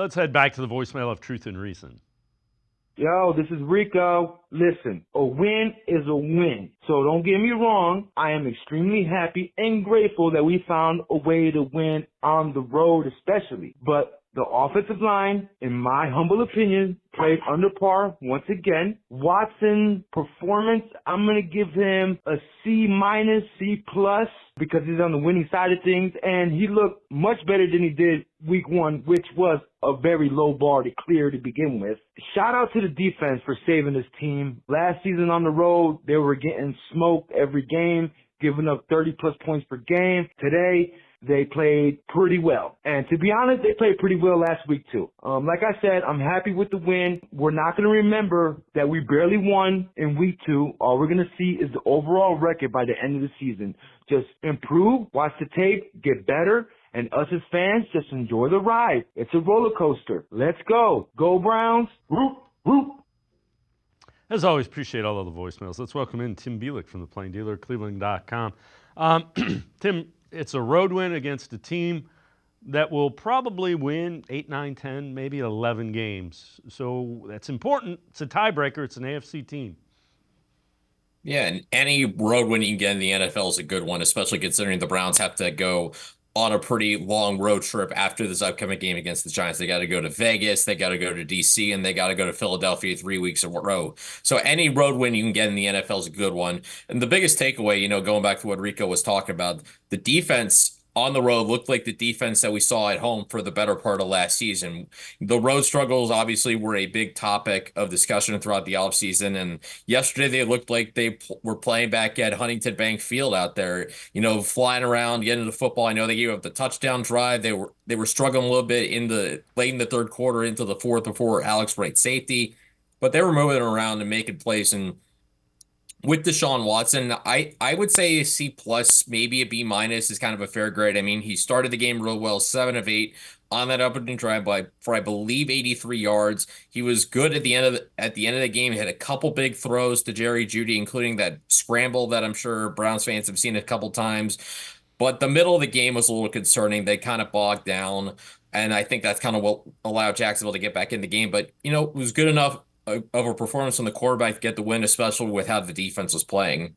Let's head back to the voicemail of Truth and Reason. Yo, this is Rico. Listen, a win is a win. So don't get me wrong. I am extremely happy and grateful that we found a way to win on the road especially. But the offensive line, in my humble opinion, played under par once again. Watson's performance, I'm going to give him a C minus, C plus, because he's on the winning side of things, and he looked much better than he did week one, which was a very low bar to clear to begin with. Shout out to the defense for saving this team. Last season on the road, they were getting smoked every game, giving up 30-plus points per game. Today, they played pretty well. And to be honest, they played pretty well last week too. Like I said, I'm happy with the win. We're not going to remember that we barely won in week 2. All we're going to see is the overall record by the end of the season. Just improve, watch the tape, get better, and us as fans just enjoy the ride. It's a roller coaster. Let's go. Go Browns. Whoop, whoop. As always, appreciate all of the voicemails. Let's welcome in Tim Bielik from the Plain Dealer, cleveland.com. Tim, it's a road win against a team that will probably win 8, 9, 10, maybe 11 games. So that's important. It's a tiebreaker. It's an AFC team. Yeah, and any road win you can get in the NFL is a good one, especially considering the Browns have to go on a pretty long road trip after this upcoming game against the Giants. They got to go to Vegas, they got to go to DC, and they got to go to Philadelphia 3 weeks in a row. So any road win you can get in the NFL is a good one. And the biggest takeaway, going back to what Rico was talking about, the defense on the road looked like the defense that we saw at home for the better part of last season. The road struggles obviously were a big topic of discussion throughout the offseason, and yesterday they looked like they were playing back at Huntington Bank Field out there, flying around, getting to the football. I know they gave up the touchdown drive. They were struggling a little bit late in the third quarter into the fourth before Alex Wright safety, but they were moving around and making plays. And with Deshaun Watson, I would say a C plus, maybe a B minus is kind of a fair grade. I mean, he started the game real well, 7 of 8 on that opening drive for I believe 83 yards. He was good at the end of the game. He had a couple big throws to Jerry Jeudy, including that scramble that I'm sure Browns fans have seen a couple times. But the middle of the game was a little concerning. They kind of bogged down, and I think that's kind of what allowed Jacksonville to get back in the game. But it was good enough of a performance from the quarterback to get the win, especially with how the defense was playing.